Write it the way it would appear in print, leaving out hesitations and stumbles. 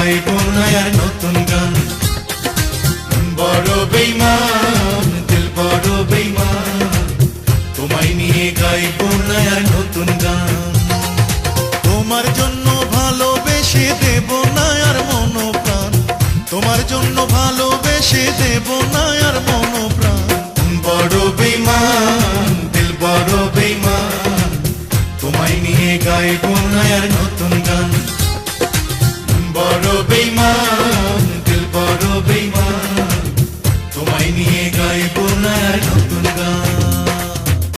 গাইব না আর নতুন গান। বড় বেঈমান দিল বড় বেঈমান, তোমায় নিয়ে গাইব না আর নতুন গান। তোমার জন্য ভালোবেসে দেব না আর মন প্রাণ, তোমার জন্য ভালোবেসে দেব না আর মন প্রাণ। বড় বেঈমান দিল বড় বেঈমান, তোমায় নিয়ে গাইব না আর নতুন গান। বড় বেঈমান